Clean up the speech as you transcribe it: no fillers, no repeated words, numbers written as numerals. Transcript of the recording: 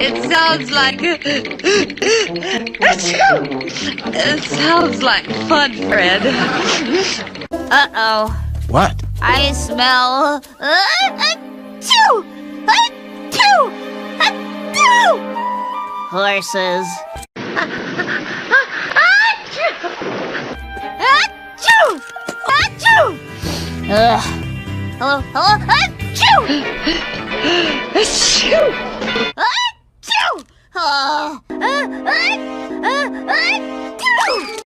It sounds like... It sounds like fun, Fred. Uh-oh. What? I smell... Horses. Hello? Hello? Achoo!